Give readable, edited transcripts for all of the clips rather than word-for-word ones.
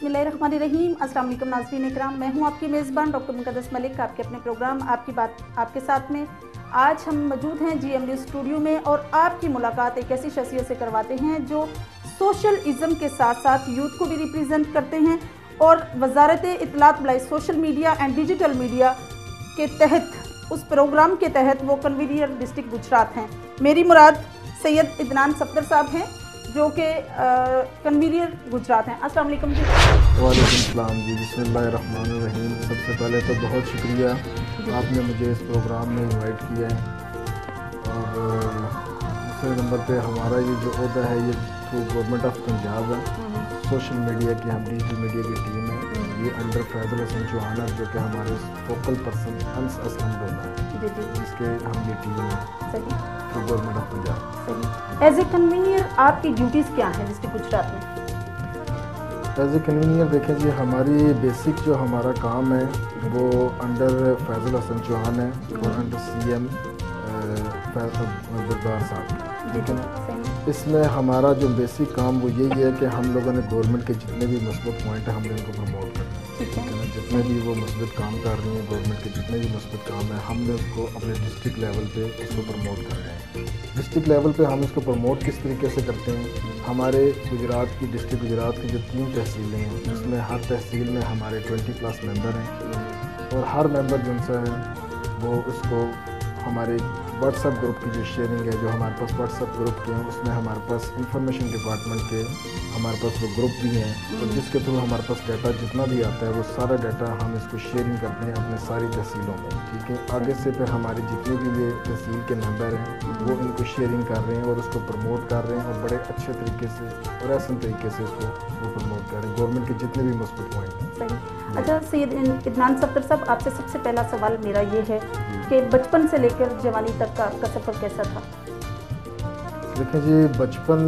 बिस्मिल्लाहिर्रहमानिर्रहीम। अस्सलाम वालेकुम नाज़रीन इकराम, मैं हूं आपकी मेज़बान डॉक्टर मुक़द्दस मलिक, आपके अपने प्रोग्राम आपकी बात आपके साथ में। आज हम मौजूद हैं GM न्यूज़ स्टूडियो में और आपकी मुलाकात एक ऐसी शख्सियत से करवाते हैं जो सोशल इज़्म के साथ साथ यूथ को भी रिप्रेजेंट करते हैं और वज़ारत इत्तलात बलाई social media and digital media के तहत उस प्रोग्राम के तहत वो कन्वीनियर डिस्ट्रिक्ट गुजरात हैं। मेरी मुराद सैयद इदनान सफदर साहब हैं जो कि कन्वीनियर गुजरात हैं। अस्सलाम वालेकुम जी। वालेकुम सलाम जी। बिस्मिल्लाहिर्रहमानिर्रहीम। सबसे पहले तो बहुत शुक्रिया आपने मुझे इस प्रोग्राम में इनवाइट किया है और दूसरे नंबर पे हमारा ये जो ओहदा है ये थ्रू गवर्नमेंट ऑफ पंजाब है। सोशल मीडिया की हम डिजिटल मीडिया की टीम है, ये अंडर फैज़ल हसन चौहान जो कि हमारे फोकल पर्सन अंस असलम डोना है जिसके हम ये टीम है through government of Punjab. As a convener आपकी ड्यूटीज़ क्या हैं डिस्ट्रिक्ट गुजरात में? एज ए कन्वीनियर देखें जी, हमारी बेसिक जो हमारा काम है वो अंडर फैज़ल हसन चौहान है और अंडर CM दरबार साहब, ठीक है ना। इसमें हमारा जो बेसिक काम वो यही है कि हम लोगों ने गवर्नमेंट के जितने भी मस्बत पॉइंट हैं हमने उनको प्रमोट करना है, ठीक है ना। जितने भी वो मस्बत काम कर रही हैं गवर्नमेंट के जितने भी मस्बत काम है हमने उसको अपने डिस्ट्रिक्ट लेवल पे उसको प्रमोट करना है। डिस्ट्रिक्ट लेवल पे हम इसको प्रमोट किस तरीके से करते हैं, हमारे गुजरात की डिस्ट्रिक्ट गुजरात की जो 3 तहसीलें हैं उसमें हर तहसील में हमारे 20+ मेंबर हैं और हर मेंबर जिनसे है वो उसको हमारे व्हाट्सएप ग्रुप की जो शेयरिंग है जो हमारे पास व्हाट्सएप ग्रुप के हैं उसमें हमारे पास इंफॉर्मेशन डिपार्टमेंट के हमारे पास वो ग्रुप भी हैं और जिसके थ्रू हमारे पास डाटा जितना भी आता है वो सारा डाटा हम इसको शेयरिंग करते हैं अपने सारी तहसीलों में, ठीक है। आगे से फिर हमारे जितने भी ये तहसील के मेंबर हैं वो इनको शेयरिंग कर रहे हैं और उसको प्रमोट कर रहे हैं और बड़े अच्छे तरीके से और आसान तरीके से इसको वो प्रमोट कर रहे हैं गवर्नमेंट के जितने भी मस्बूत पॉइंट हैं। अच्छा सैयद इदनान सफदर साहब, आपसे सबसे पहला सवाल मेरा ये है कि बचपन से लेकर जवानी तक का आपका सफ़र कैसा था? देखें जी, बचपन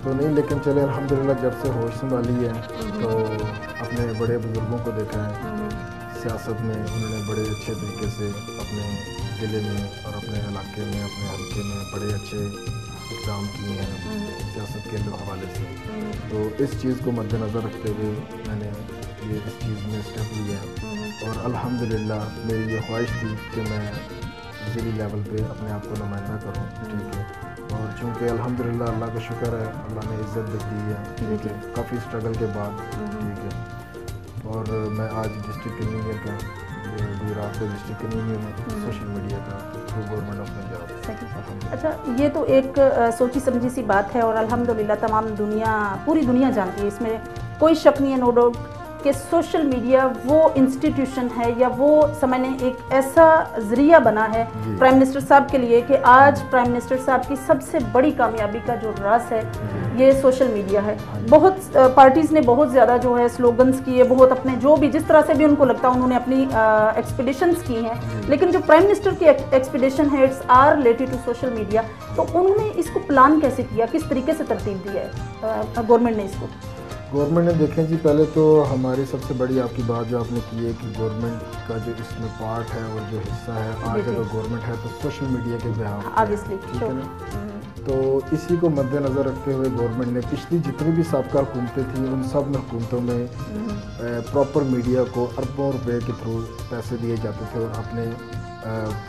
तो नहीं लेकिन चले अल्हम्दुलिल्लाह जब से होश संभाली है तो अपने बड़े बुज़ुर्गों को देखा है सियासत में, उन्होंने बड़े अच्छे तरीके से अपने ज़िले में और अपने इलाके में अपने हल्के में बड़े अच्छे इक़दाम किए हैं सियासत के हवाले से। तो इस चीज़ को मद्देनज़र रखते हुए मैंने ये इस चीज़ में स्टेप लिया और अल्हम्दुलिल्लाह मेरी ये ख्वाहिश थी कि मैं ज़िली लेवल पे अपने आप को नुमाइंदा करूँ, ठीक है। और चूँकि अल्हम्दुलिल्लाह अल्लाह का शुक्र है अल्लाह ने इज़्ज़त दी है, ठीक है, काफ़ी स्ट्रगल के बाद, ठीक है। और मैं आज डिस्ट्रिक्ट कन्वीनियर का गुजरात के डिस्ट्रिक्ट कन्वीनियर में सोशल मीडिया का थ्रू गवर्नमेंट ऑफ पंजाब। अच्छा, ये तो एक सोची समझी सी बात है और अल्हम्दुलिल्लाह तमाम दुनिया पूरी दुनिया जानती है, इसमें कोई शक नहीं है, नो डाउट कि सोशल मीडिया वो इंस्टीट्यूशन है या वो समझने एक ऐसा ज़रिया बना है प्राइम मिनिस्टर साहब के लिए कि आज प्राइम मिनिस्टर साहब की सबसे बड़ी कामयाबी का जो राज है ये सोशल मीडिया है। बहुत पार्टीज़ ने बहुत ज़्यादा जो है स्लोगन्स किए, बहुत अपने जो भी जिस तरह से भी उनको लगता है उन्होंने अपनी एक्सपीडिशंस की हैं, लेकिन जो प्राइम मिनिस्टर की एक्सपीडिशन है it's are related to social media. तो उन्होंने इसको प्लान कैसे किया, किस तरीके से तरतीब दिया है गवर्नमेंट ने इसको? गवर्नमेंट ने देखें जी, पहले तो हमारी सबसे बड़ी आपकी बात जो आपने की है कि गवर्नमेंट का जो इसमें पार्ट है और जो हिस्सा है आज अगर गवर्नमेंट है तो सोशल मीडिया के बिहाफ, ठीक है ना। तो इसी को मद्देनज़र रखते हुए गवर्नमेंट ने पिछली जितनी भी साबका हुकूमतें थी उन सब में हुकूमतों में प्रॉपर मीडिया को अरबों रुपए के थ्रू पैसे दिए जाते थे और अपने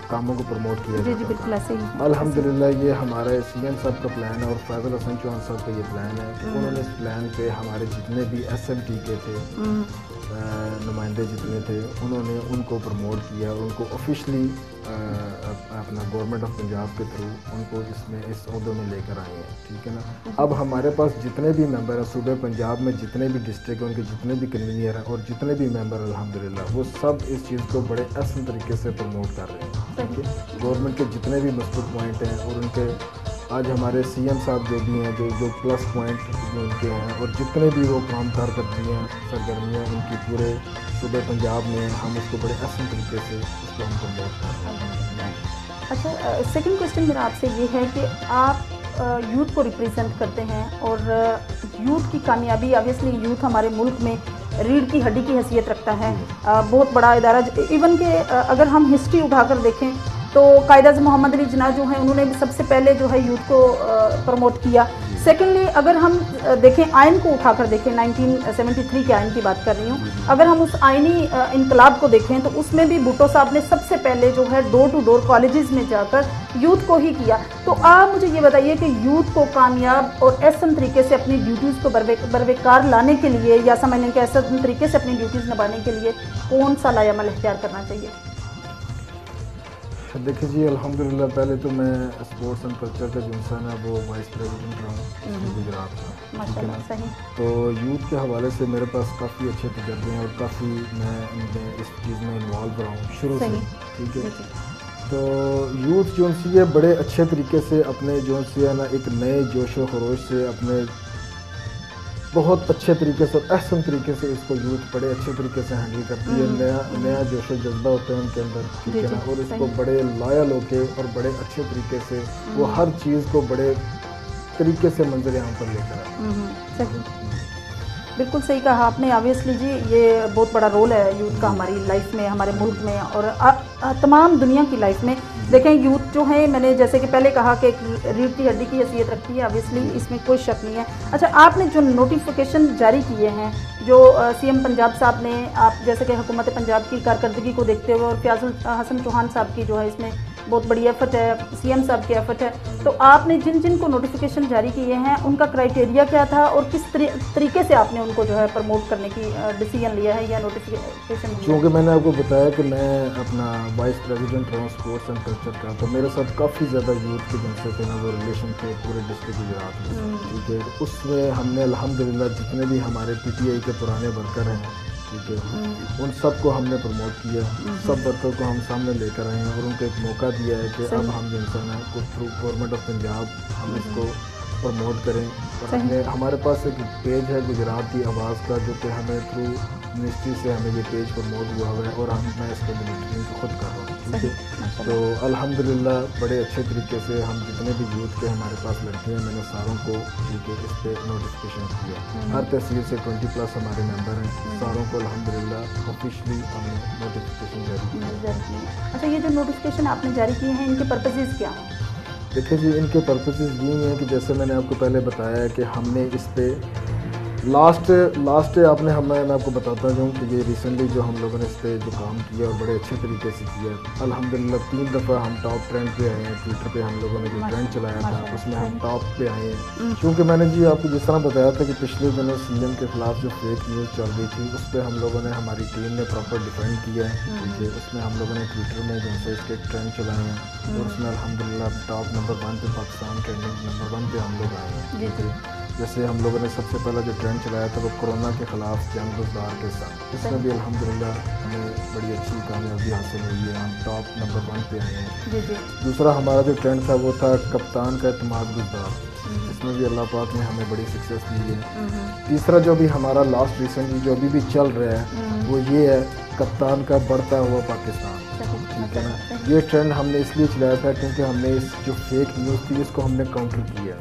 कामों को प्रमोट किया जाता था। अल्हम्दुलिल्लाह ये हमारे CM साहब का प्लान है और फैज़ल हसन चौहान साहब का ये प्लान है कि उन्होंने इस प्लान पे हमारे जितने भी SMT के थे नुमाइंदे जितने थे उन्होंने उनको प्रमोट किया और उनको ऑफिशियली अपना गवर्नमेंट ऑफ पंजाब के थ्रू उनको इसमें इस ओहदे में लेकर आए हैं, ठीक है ना। अब हमारे पास जितने भी मेंबर हैं सूबे पंजाब में जितने भी डिस्ट्रिक्ट हैं उनके जितने भी कन्वीनियर हैं और जितने भी मेंबर अल्हम्दुलिल्लाह वो सब इस चीज़ को बड़े आसान तरीके से प्रमोट कर रहे हैं, ठीक है। गवर्नमेंट के जितने भी मजबूत पॉइंट हैं और उनके आज हमारे CM साहब जो भी हैं जो प्लस पॉइंट जो उनके हैं और जितने भी वो काम करती हैं सरगर्मियाँ उनकी पूरे सूबे पंजाब में हम उसको बड़े आसान तरीके से उसको हम प्रमोट कर रहे हैं। अच्छा, सेकंड क्वेश्चन मेरा आपसे ये है कि आप यूथ को रिप्रेजेंट करते हैं और यूथ की कामयाबी ऑब्वियसली यूथ हमारे मुल्क में रीढ़ की हड्डी की हैसियत रखता है, बहुत बड़ा इदारा। इवन के अगर हम हिस्ट्री उठाकर देखें तो कायद-ए-आज़म मोहम्मद अली जिन्ना जो हैं उन्होंने भी सबसे पहले जो है यूथ को प्रमोट किया। सेकेंडली अगर हम देखें आयन को उठाकर देखें, 1973 के आयन की बात कर रही हूँ, अगर हम उस आयनी इनकलाब को देखें तो उसमें भी भुट्टो साहब ने सबसे पहले जो है डोर टू डोर कॉलेजेस में जाकर यूथ को ही किया। तो आप मुझे ये बताइए कि यूथ को कामयाब और ऐसा तरीके से अपनी ड्यूटीज़ को बरवेकार लाने के लिए, या समझने के ऐसा तरीके से अपनी ड्यूटीज़ निभाने के लिए कौन सा लायामल इख्तियार करना चाहिए? देखिए जी, अल्हम्दुलिल्लाह पहले तो मैं स्पोर्ट्स एंड कल्चर का जो इंसान है वो वाइस प्रेसिडेंट रहा हूँ गुजरात का, माशाल्लाह, सही। तो यूथ के हवाले से मेरे पास काफ़ी अच्छे तजर्बे हैं और काफ़ी मैं इनमें इस चीज़ में इन्वॉल्व रहा हूँ शुरू से, ठीक है। तो यूथ जो सी है बड़े अच्छे तरीके से अपने जो सी है ना एक नए जोश व खरोश से अपने बहुत अच्छे तरीके से और अहसन तरीके से इसको यूथ बड़े अच्छे तरीके से हैंडल करती है। नया जोश व जज्बा होता है उनके अंदर, ठीक है ना, और इसको बड़े लॉयल होके और बड़े अच्छे तरीके से वो हर चीज़ को बड़े तरीके से मंजर यहाँ पर लेकर आए। बिल्कुल सही कहा आपने। ऑब्वियसली जी ये बहुत बड़ा रोल है यूथ का हमारी लाइफ में, हमारे मुल्क में और तमाम दुनिया की लाइफ में। देखें यूथ जो है, मैंने जैसे कि पहले कहा कि एक रीढ़ की हड्डी की हैसियत रखती है, ऑब्वियसली इसमें कोई शक नहीं है। अच्छा, आपने जो नोटिफिकेशन जारी किए हैं, जो सीएम पंजाब साहब ने, आप जैसे कि हुकूमत पंजाब की कारकर्दगी को देखते हुए और फयाजुल हसन चौहान साहब की जो है इसमें बहुत बड़ी एफर्ट है, सीएम साहब की एफर्ट है, तो आपने जिन को नोटिफिकेशन जारी किए हैं उनका क्राइटेरिया क्या था और किस तरीके से आपने उनको जो है प्रमोट करने की डिसीजन लिया है या नोटिफिकेशन? क्योंकि मैंने आपको बताया कि मैं अपना वाइस प्रेसिडेंट रहा हूँ स्पोर्ट्स एंड कल्चर का, तो मेरे साथ काफ़ी ज़्यादा यूथ के जिनसे थे ना वो रिलेशन थे पूरे डिस्ट्रिक्ट गुजरात में, ठीक है। उसमें हमने अल्हम्दुलिल्लाह जितने भी हमारे PTI के पुराने वर्कर हैं, ठीक है, उन सब को हमने प्रमोट किया, सब वर्कर को हम सामने लेकर आए हैं और उनको एक मौका दिया है कि अब हम जो इंसान है को थ्रू गवर्नमेंट ऑफ पंजाब हम इसको प्रमोट करें। और हमारे पास एक पेज है गुजरात की आवाज़ का, जो कि हमें थ्रू मिनिस्ट्री से हमें ये पेज प्रमोट हुआ हुआ है और मैं इसको मॉनिटरिंग खुद कर रहा हूँ, ठीक है। तो अल्हम्दुलिल्लाह बड़े अच्छे तरीके से हम जितने भी यूथ के हमारे पास लड़के हैं, मैंने सारों को, ठीक है, इस पर नोटिफिकेशन किया। हर तहसील से 20+ हमारे मेंबर हैं, सारों को अल्हम्दुलिल्लाह ऑफिशियली हमने नोटिफिकेशन जारी किया। अच्छा, ये जो नोटिफिकेशन आपने जारी किए हैं इनके पर्पसेस क्या हैं? देखिए जी, इनके पर्पसेस ये हैं कि जैसे मैंने आपको पहले बताया है कि हमने इस पे लास्ट आपने मैं आपको बताता हूँ कि ये रिसेंटली जो हम लोगों ने इस पर जो काम किया और बड़े अच्छे तरीके से किया, अल्हम्दुलिल्लाह 3 दफ़ा हम टॉप ट्रेंड पे आए हैं। ट्विटर पे हम लोगों ने जो ट्रेंड चलाया था उसमें हम टॉप पे आए हैं, क्योंकि मैंने जी आपको जिस तरह बताया था कि पिछले दिनों सीएम के ख़िलाफ़ जो फेक न्यूज़ चल रही थी उस पर हम लोगों ने, हमारी टीम ने प्रॉपर डिफेंड किया है, ठीक है। उसमें हम लोगों ने ट्विटर में जैसे इसके ट्रेंड चलाए हैं और उसमें अल्हम्दुलिल्लाह टॉप नंबर 1 पे पाकिस्तान ट्रेंडिंग नंबर 1 पे हम लोग आए हैं, ठीक है। जैसे हम लोगों ने सबसे पहला जो ट्रेंड चलाया था वो कोरोना के ख़िलाफ़ जंग बुज़दार के साथ, इसमें भी अल्हम्दुलिल्लाह हमें बड़ी अच्छी कामयाबी हासिल हुई है, हम टॉप नंबर 1 पे आए हैं। दूसरा हमारा जो ट्रेंड था वो था कप्तान का एतमाद गुज़दार, इसमें भी अल्लाह पाक ने हमें बड़ी सक्सेस दी है। तीसरा जो भी हमारा लास्ट रिसेंटली जो अभी भी चल रहा है वो ये है कप्तान का बढ़ता हुआ पाकिस्तान, ठीक है ना। ये ट्रेंड हमने इसलिए चलाया था क्योंकि हमने इस जो फेक न्यूज़ थी इसको हमने काउंटर किया।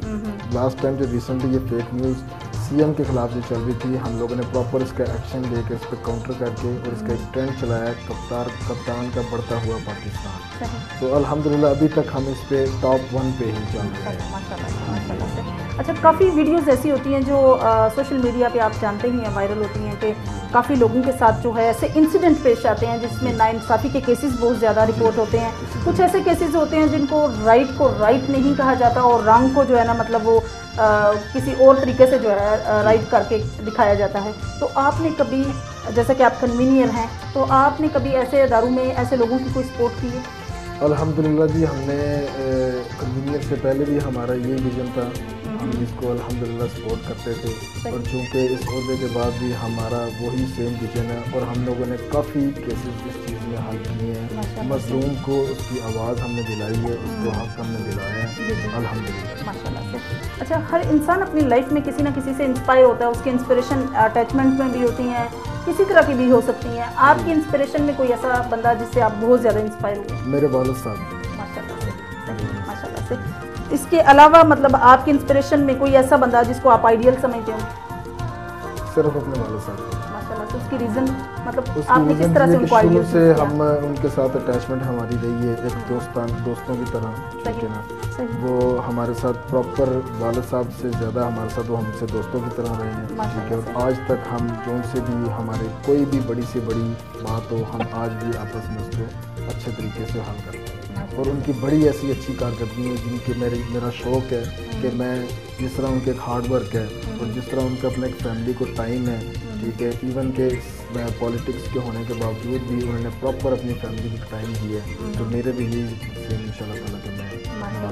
लास्ट टाइम जो रिसेंटली ये फेक न्यूज़ सीएम के ख़िलाफ़ जो चल रही थी, हम लोगों ने प्रॉपर इसका एक्शन लेकर इस पर काउंटर करके और इसका एक ट्रेंड चलाया कप्तान का बढ़ता हुआ पाकिस्तान। तो अल्हम्दुलिल्लाह अभी तक हम इस पे टॉप 1 पे ही चल रहे हैं, माशाल्लाह से। अच्छा, काफ़ी वीडियोस ऐसी होती हैं जो सोशल मीडिया पे आप जानते ही हैं वायरल होती हैं कि काफ़ी लोगों के साथ जो है ऐसे इंसिडेंट पेश आते हैं जिसमें नाइंसाफ़ी के केसेस बहुत ज़्यादा रिपोर्ट होते हैं। कुछ ऐसे केसेस होते हैं जिनको राइट नहीं कहा जाता और रंग को जो है ना मतलब वो किसी और तरीके से जो है राइट करके दिखाया जाता है। तो आपने कभी, जैसा कि आप कन्वीनियर हैं, तो आपने कभी ऐसे अदारों में ऐसे लोगों की कोई सपोर्ट की है? अल्हम्दुलिल्लाह जी, हमने कन्वीनियर से पहले भी हमारा ये विज़न था, हम इसको अल्हम्दुलिल्लाह सपोर्ट करते थे और चूँकि इस ओहदे के बाद भी हमारा वही सेम विज़न है और हम लोगों ने काफ़ी केसेस इस चीज़ में हल किए हैं। मज़लूम को उसकी आवाज़ हमने दिलाई है, उसको हक़ हमने दिलाया है, अल्हम्दुलिल्लाह, माशाल्लाह से। अच्छा, हर इंसान अपनी लाइफ में किसी ना किसी से इंस्पायर होता है, उसकी इंस्पिरेशन अटैचमेंट में भी होती हैं, किसी तरह की भी हो सकती हैं। आपकी इंस्पिरेशन में कोई ऐसा बंदा जिससे आप बहुत ज़्यादा इंस्पायर हुए? मेरे वालिद साहब। माशाल्लाह से। इसके अलावा मतलब आपकी इंस्पिरेशन में कोई ऐसा बंदा जिसको आप आइडियल समझते हो? सिर्फ अपने वालिद साहब। माशाल्लाह से। उसकी रीज़न? مطلب آپ نے کس طرح سے ان کو شروع سے ہم ان کے ساتھ اٹیچمنٹ ہماری رہی ہے ایک دوستوں کی طرح، ٹھیک ہے نا. وہ ہمارے ساتھ پراپر والد صاحب سے زیادہ ہمارے ساتھ وہ ہم سے دوستوں کی طرح رہے ہیں، ٹھیک ہے. اور آج تک ہم جو ان سے بھی ہمارے کوئی بھی بڑی سے بڑی بات ہو ہم آج بھی آپس میں اس کو اچھے طریقے سے حل کرتے ہیں. اور ان کی بڑی ایسی اچھی کارکردگی ہے جن کے میرا شوق ہے کہ میں جس طرح ان کے ایک ہارڈ ورک ہے اور جس طرح ان کا اپنا ایک فیملی کو ٹائم ہے، ٹھیک ہے. ایون کہ میں پالیٹکس کے ہونے کے باوجود بھی انہوں نے پراپر اپنی فیملی کو ٹائم دیا ہے. تو میرے بھی یہی ان شاء اللہ تعالیٰ کہ میں ماشاء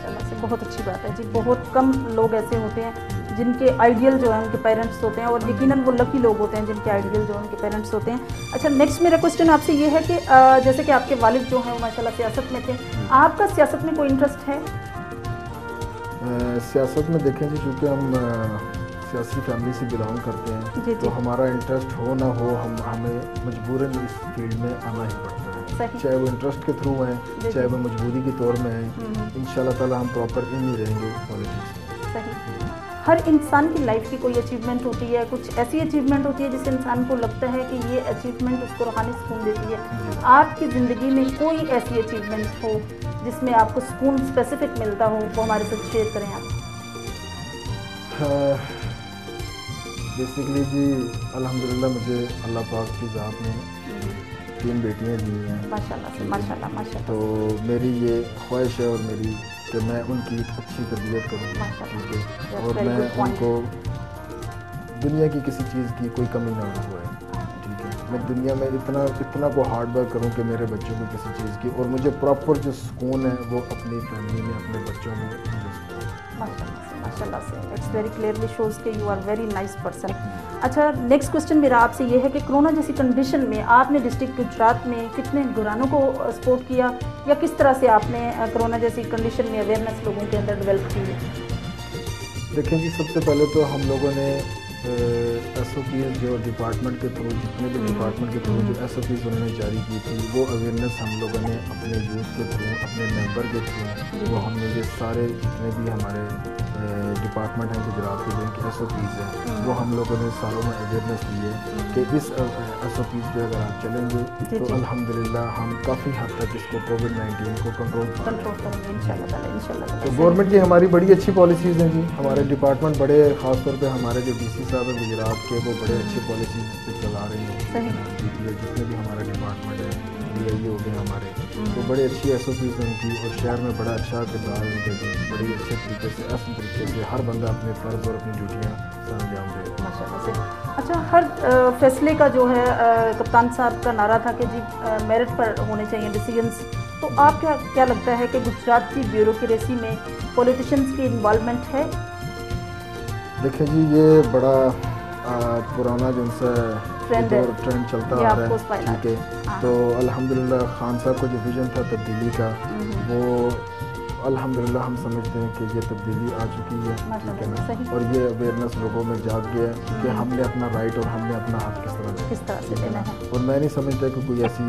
اللہ سے بہت اچھی بات ہے جی. بہت کم لوگ ایسے ہوتے ہیں جن کے آئیڈیل جو ہیں ان کے پیرنٹس ہوتے ہیں، اور یقیناً وہ لکی لوگ ہوتے ہیں جن کے آئیڈیل جو ہیں ان کے پیرنٹس ہوتے ہیں. اچھا نیکسٹ میرا کوسچن آپ سے یہ ہے کہ جیسے کہ آپ کے والد جو ہیں وہ ماشاء اللہ سیاست میں تھے، آپ کا سیاست میں کوئی انٹرسٹ ہے؟ سیاست میں دیکھیں جی چونکہ ہم سیاسی فیملی سے بلانگ کرتے ہیں تو ہمارا انٹرسٹ ہو نہ ہو ہمیں مجبوراً اس فیلڈ میں آنا ہی پڑتا ہے، چاہے وہ انٹرسٹ کے تھرو ہیں چاہے وہ مجبوری کے طور میں ہیں. ان شاء اللہ تعالیٰ ہم پراپر ان ہی رہیں گے پالیٹکس میں. صحیح. ہر انسان کی لائف کی کوئی اچیومنٹ ہوتی ہے، کچھ ایسی اچیومنٹ ہوتی ہے جس انسان کو لگتا ہے کہ یہ اچیومنٹ اس کو روحانی سکون دیتی ہے. آپ کی زندگی میں کوئی ایسی اچیومنٹ ہو جس میں آپ کو سکون اسپیسیفک ملتا ہو وہ ہمارے ساتھ شیئر کریں آپ. بیسیکلی جی الحمدللہ مجھے اللہ پاک کی ذات نے 3 بیٹیاں دی ہیں ماشاء اللہ سے. ماشاء اللہ ماشاء اللہ. تو میری یہ خواہش ہے اور میری کہ میں ان کی ایک اچھی تربیت کروں، ٹھیک ہے، اور میں ان کو دنیا کی کسی چیز کی کوئی کمی نہ ہوئے، ٹھیک ہے. میں دنیا میں اتنا کو ہارڈ ورک کروں کہ میرے بچوں کو کسی چیز کی، اور مجھے پراپر جو سکون ہے وہ اپنی فیملی میں اپنے بچوں میں ماشاء اللہ سے. اٹس ویری کلیئرلی شوز کہ you are very nice person. اچھا نیکسٹ کوسچن میرا آپ سے یہ ہے کہ کرونا جیسی کنڈیشن میں آپ نے ڈسٹرکٹ گجرات میں کتنے گرانوں کو سپورٹ کیا، یا کس طرح سے آپ نے کرونا جیسی کنڈیشن میں اویئرنیس لوگوں کے اندر ڈیولپ کی ہے؟ دیکھیں جی سب سے پہلے تو ہم لوگوں نے ایس او پیز جو ڈپارٹمنٹ کے تھرو جتنے بھی ڈپارٹمنٹ کے تھرو جو ایس او پیز انہوں نے جاری کی تھی وہ اویئرنیس ہم لوگوں نے اپنے یوتھ کے تھرو اپنے ممبر کے تھرو وہ ہم نے یہ سارے جتنے بھی ہمارے ڈپارٹمنٹ ہیں گجرات کے جو ان کے ایس او پیز ہیں وہ ہم لوگوں نے ساروں میں اویئرنیس دی ہے کہ اس ایس او پیز پہ اگر آپ چلیں گے تو الحمدللہ ہم کافی حد تک اس کو کووڈ-19 کو کنٹرول کریں گے انشاءاللہ. تو گورنمنٹ کی ہماری بڑی اچھی پالیسیز ہیں جی. ہمارے ڈپارٹمنٹ بڑے خاص طور پہ ہمارے جو ڈی سی صاحب ہیں گجرات کے وہ بڑے اچھے پالیسیز پہ چلا رہے ہیں. جتنے بھی ہمارا ڈپارٹمنٹ ہے ڈی آئی ہو گئے ہمارے تو بڑے اچھی ایس او پیز ہیں ان کی، اور شہر میں بڑا اچھا کردار ان کے بھی بڑی اچھے طریقے سے اصل طریقے سے ہر بندہ اپنے فرض اور اپنی ڈیوٹیاں سر انجام دے. ماشاء اللہ سے. اچھا ہر فیصلے کا جو ہے کپتان صاحب کا نعرہ تھا کہ جی میرٹ پر ہونے چاہیے ڈیسیجنس، تو آپ کیا لگتا ہے کہ گجرات کی بیوروکریسی میں پولیٹیشنس کی انوالومنٹ ہے؟ دیکھیں جی یہ بڑا پرانا جو سا ٹرینڈ چلتا آ رہا ہے، ٹھیک ہے. تو الحمدللہ خان صاحب کا جو ویژن تھا تبدیلی کا وہ الحمدللہ ہم سمجھتے ہیں کہ یہ تبدیلی آ چکی ہے، ٹھیک ہے نا. اور یہ اویئرنیس لوگوں میں جاگ گیا ہے کہ ہم نے اپنا رائٹ اور ہم نے اپنا حق کس طرح سے دینا ہے. اور میں نہیں سمجھتا کہ کوئی ایسی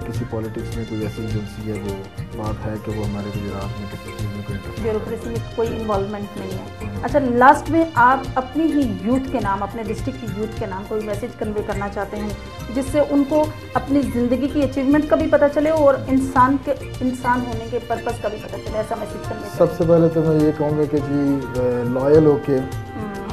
کسی پالیٹکس میں کوئی ایسی ایجنسی ہے وہ بات ہے کہ وہ ہمارے گجرات میں کسی چیز میں بیوروکریسی میں کوئی انوالومنٹ نہیں ہے. اچھا لاسٹ میں آپ اپنی ہی یوتھ کے نام اپنے ڈسٹرکٹ کی یوتھ کے نام کوئی میسیج کنوے کرنا چاہتے ہیں جس سے ان کو اپنی زندگی کی اچیومنٹ کا بھی پتہ چلے اور انسان ہونے کے پرپز کا بھی پتہ چلے، ایسا میسیج کنوے؟ سب سے پہلے تو میں یہ کہوں گا کہ جی لائل ہو کے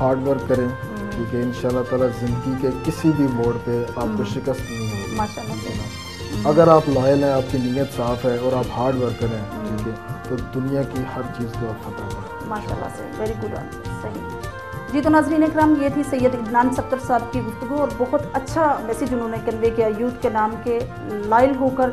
ہارڈ ورک کریں، ٹھیک ہے. ان شاء اللہ تعالیٰ زندگی کے کسی بھی موڑ پہ آپ کو شکست نہیں ہوگی ماشاء اللہ سے. اگر آپ لائل ہیں، آپ کی نیت صاف ہے اور آپ ہارڈ ورک کریں، ٹھیک ہے، تو دنیا کی ہر چیز کو آپ فتح کریں. ماشاء اللہ سے. Very good answer. صحیح جی. تو ناظرین اکرام یہ تھی سید عدنان ستر صاحب کی گفتگو، اور بہت اچھا میسیج انہوں نے کنوے کیا یوتھ کے نام کے لائل ہو کر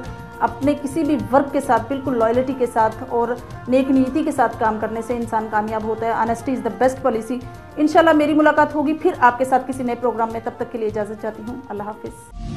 اپنے کسی بھی ورک کے ساتھ بالکل لائلٹی کے ساتھ اور نیک نیتی کے ساتھ کام کرنے سے انسان کامیاب ہوتا ہے. Honesty is the best policy. انشاءاللہ میری ملاقات ہوگی پھر آپ کے ساتھ کسی نئے پروگرام میں، تب تک کے لیے اجازت چاہتی ہوں. اللہ حافظ.